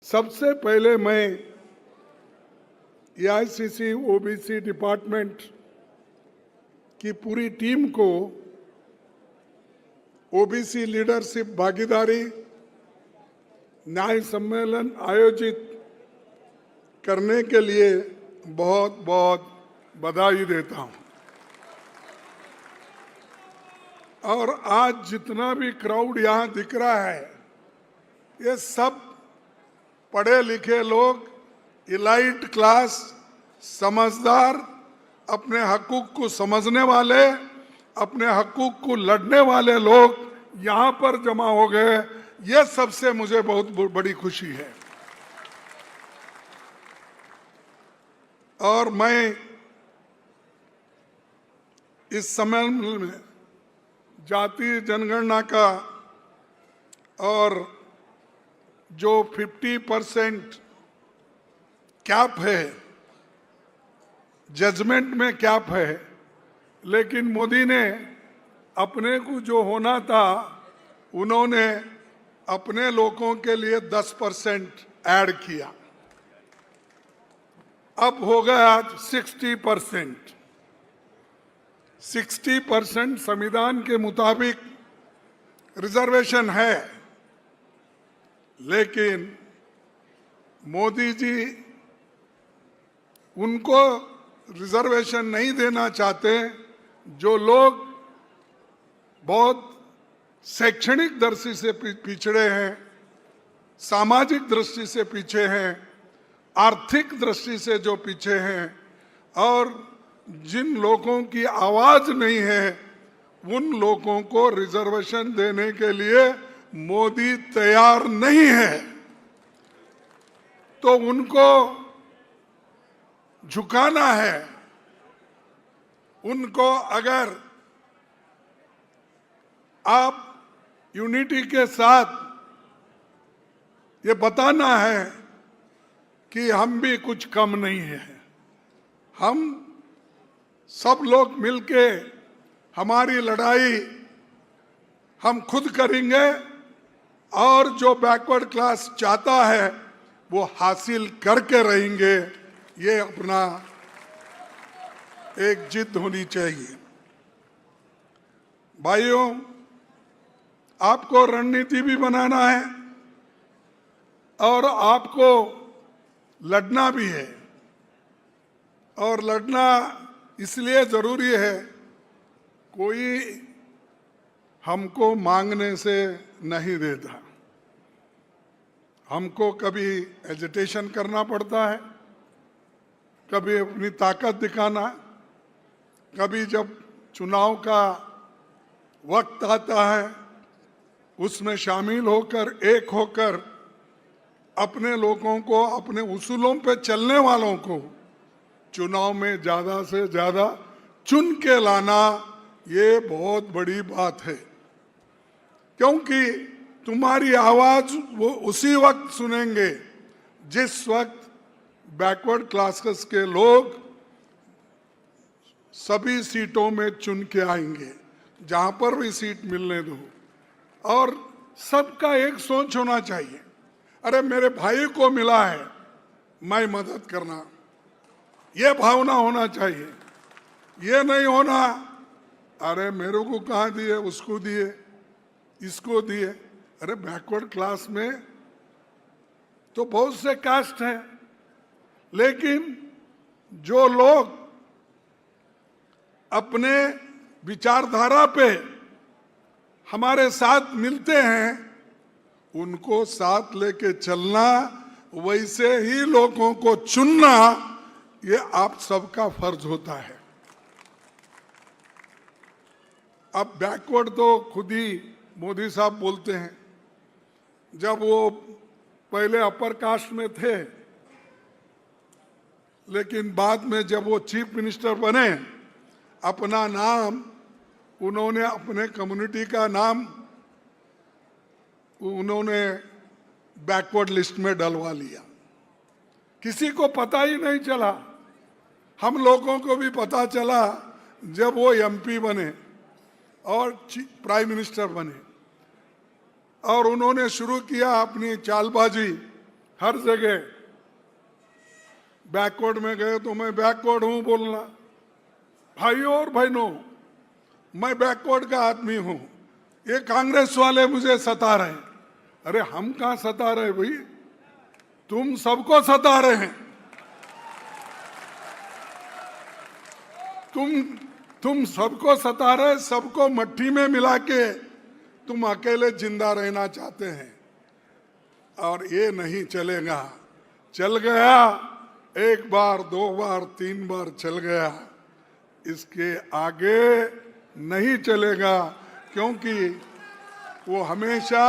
सबसे पहले मैं एआईसीसी ओबीसी डिपार्टमेंट की पूरी टीम को ओबीसी लीडरशिप भागीदारी न्याय सम्मेलन आयोजित करने के लिए बहुत बहुत बधाई देता हूं। और आज जितना भी क्राउड यहाँ दिख रहा है, ये सब पढ़े लिखे लोग, इलाइट क्लास, समझदार, अपने हकूक को समझने वाले, अपने हकूक को लड़ने वाले लोग यहाँ पर जमा हो गए। ये सबसे मुझे बहुत बड़ी खुशी है। और मैं इस सम्मेलन में जातीय जनगणना का और जो 50% कैप है, जजमेंट में कैप है, लेकिन मोदी ने अपने को जो होना था उन्होंने अपने लोगों के लिए 10% ऐड किया। अब हो गया 60%। 60% संविधान के मुताबिक रिजर्वेशन है, लेकिन मोदी जी उनको रिजर्वेशन नहीं देना चाहते जो लोग बहुत शैक्षणिक दृष्टि से पिछड़े हैं, सामाजिक दृष्टि से पीछे हैं, आर्थिक दृष्टि से जो पीछे हैं, और जिन लोगों की आवाज नहीं है उन लोगों को रिजर्वेशन देने के लिए मोदी तैयार नहीं है। तो उनको झुकाना है। उनको अगर आप यूनिटी के साथ ये बताना है कि हम भी कुछ कम नहीं है, हम सब लोग मिलके हमारी लड़ाई हम खुद करेंगे, और जो बैकवर्ड क्लास चाहता है वो हासिल करके रहेंगे। ये अपना एक जिद होनी चाहिए। भाइयों, आपको रणनीति भी बनाना है और आपको लड़ना भी है। और लड़ना इसलिए जरूरी है, कोई हमको मांगने से नहीं देता। हमको कभी एजिटेशन करना पड़ता है, कभी अपनी ताकत दिखाना, कभी जब चुनाव का वक्त आता है उसमें शामिल होकर, एक होकर अपने लोगों को, अपने उसूलों पे चलने वालों को चुनाव में ज्यादा से ज्यादा चुन के लाना, ये बहुत बड़ी बात है। क्योंकि तुम्हारी आवाज वो उसी वक्त सुनेंगे जिस वक्त बैकवर्ड क्लासेस के लोग सभी सीटों में चुन के आएंगे, जहां पर भी सीट मिलने दो। और सबका एक सोच होना चाहिए, अरे मेरे भाई को मिला है, मैं मदद करना, ये भावना होना चाहिए। ये नहीं होना अरे मेरे को कहाँ दिए, उसको दिए, इसको दिए। अरे बैकवर्ड क्लास में तो बहुत से कास्ट हैं, लेकिन जो लोग अपने विचारधारा पे हमारे साथ मिलते हैं उनको साथ लेके चलना, वैसे ही लोगों को चुनना, ये आप सबका फर्ज होता है। अब बैकवर्ड तो खुद ही मोदी साहब बोलते हैं। जब वो पहले अपर कास्ट में थे, लेकिन बाद में जब वो चीफ मिनिस्टर बने, अपना नाम उन्होंने, अपने कम्युनिटी का नाम उन्होंने बैकवर्ड लिस्ट में डलवा लिया। किसी को पता ही नहीं चला। हम लोगों को भी पता चला जब वो एमपी बने और प्राइम मिनिस्टर बने, और उन्होंने शुरू किया अपनी चालबाजी, हर जगह बैकवर्ड में गए तो मैं बैकवर्ड हूं बोलना। भाइयों और बहनों, मैं बैकवर्ड का आदमी हूं, ये कांग्रेस वाले मुझे सता रहे हैं। अरे हम कहां सता रहे भाई, तुम सबको सता रहे हैं। तुम सबको सता रहे, सबको मट्टी में मिला के तुम अकेले जिंदा रहना चाहते हैं, और ये नहीं चलेगा। चल गया, एक बार, दो बार, तीन बार चल गया, इसके आगे नहीं चलेगा, क्योंकि वो हमेशा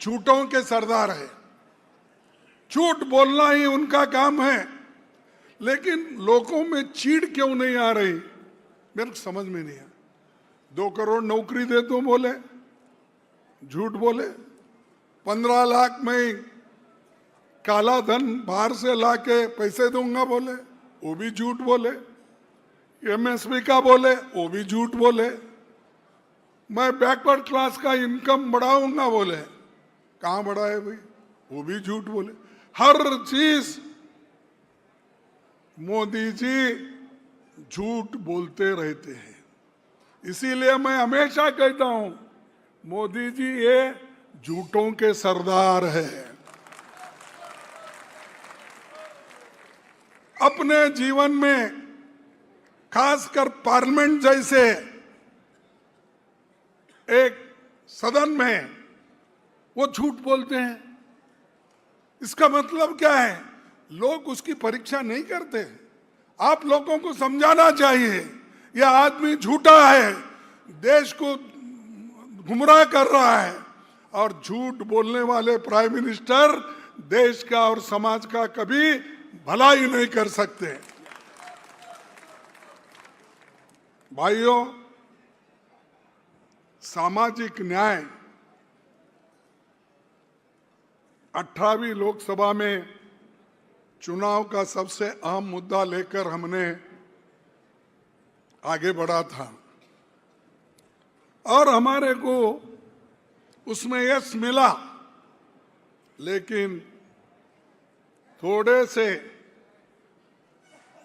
झूठों के सरदार है। झूठ बोलना ही उनका काम है। लेकिन लोगों में चीड़ क्यों नहीं आ रही, मेरे को समझ में नहीं आया। 2 करोड़ नौकरी दे दो बोले, झूठ बोले। 15 लाख में काला धन बाहर से लाके पैसे दूंगा बोले, वो भी झूठ बोले। एमएसपी का बोले, वो भी झूठ बोले। मैं बैकवर्ड क्लास का इनकम बढ़ाऊंगा बोले, कहां बढ़ाए भाई, वो भी झूठ बोले। हर चीज मोदी जी झूठ बोलते रहते हैं। इसीलिए मैं हमेशा कहता हूं, मोदी जी ये झूठों के सरदार है। अपने जीवन में, खासकर पार्लियामेंट जैसे एक सदन में, वो झूठ बोलते हैं। इसका मतलब क्या है, लोग उसकी परीक्षा नहीं करते। आप लोगों को समझाना चाहिए, यह आदमी झूठा है, देश को गुमराह कर रहा है। और झूठ बोलने वाले प्राइम मिनिस्टर देश का और समाज का कभी भला ही नहीं कर सकते। भाइयों, सामाजिक न्याय 18वीं लोकसभा में चुनाव का सबसे अहम मुद्दा लेकर हमने आगे बढ़ा था, और हमारे को उसमें यश मिला। लेकिन थोड़े से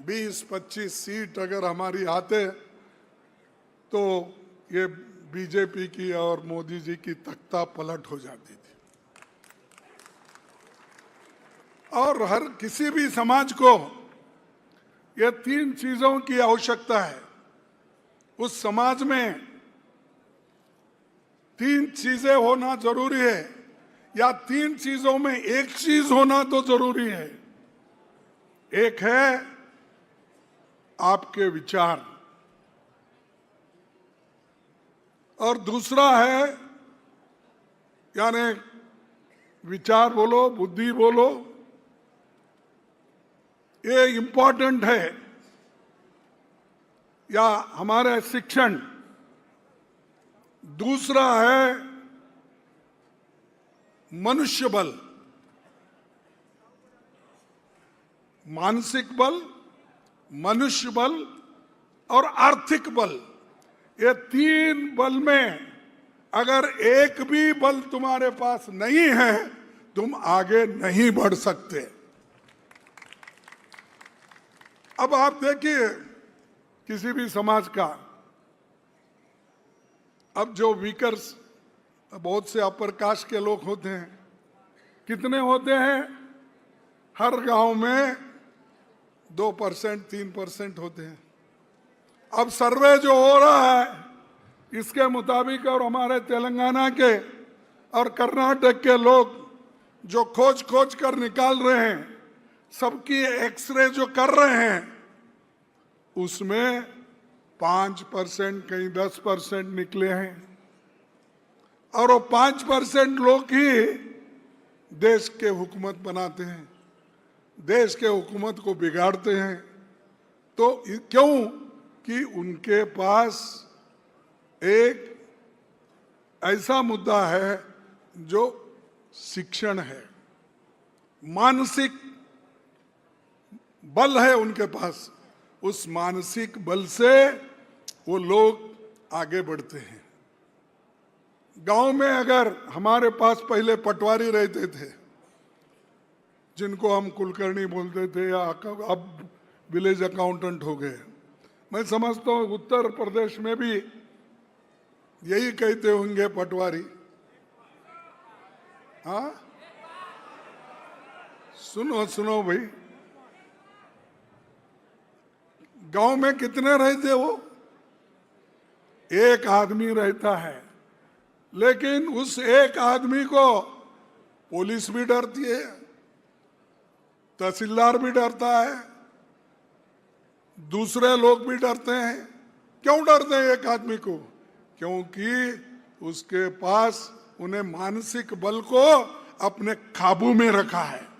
20-25 सीट अगर हमारी आते तो ये बीजेपी की और मोदी जी की तख्ता पलट हो जाती थी। और हर किसी भी समाज को ये 3 चीजों की आवश्यकता है। उस समाज में 3 चीजें होना जरूरी है, या 3 चीजों में एक चीज होना तो जरूरी है। एक है आपके विचार, और दूसरा है, यानी विचार बोलो, बुद्धि बोलो, ये इंपॉर्टेंट है, या हमारे शिक्षण। दूसरा है मनुष्य बल, मानसिक बल, मनुष्य बल और आर्थिक बल। ये 3 बल में अगर एक भी बल तुम्हारे पास नहीं है, तुम आगे नहीं बढ़ सकते। अब आप देखिए, किसी भी समाज का, अब जो वीकर्स, बहुत से अपर कास्ट के लोग होते हैं, कितने होते हैं? हर गांव में 2%, 3% होते हैं। अब सर्वे जो हो रहा है, इसके मुताबिक, और हमारे तेलंगाना के और कर्नाटक के लोग जो खोज कर निकाल रहे हैं, सबकी एक्सरे जो कर रहे हैं, उसमें 5%, कहीं 10% निकले हैं। और वो 5% लोग ही देश के हुकूमत बनाते हैं, देश के हुकूमत को बिगाड़ते हैं। तो क्यों कि उनके पास एक ऐसा मुद्दा है जो शिक्षण है, मानसिक बल है उनके पास। उस मानसिक बल से वो लोग आगे बढ़ते हैं। गांव में अगर हमारे पास पहले पटवारी रहते थे, जिनको हम कुलकर्णी बोलते थे या अब विलेज अकाउंटेंट हो गए। मैं समझता हूँ उत्तर प्रदेश में भी यही कहते होंगे पटवारी। हाँ, सुनो सुनो भाई, गांव में कितने रहते हो? एक आदमी रहता है, लेकिन उस एक आदमी को पुलिस भी डरती है, तहसीलदार भी डरता है, दूसरे लोग भी डरते हैं। क्यों डरते हैं एक आदमी को? क्योंकि उसके पास उन्हें मानसिक बल को अपने काबू में रखा है।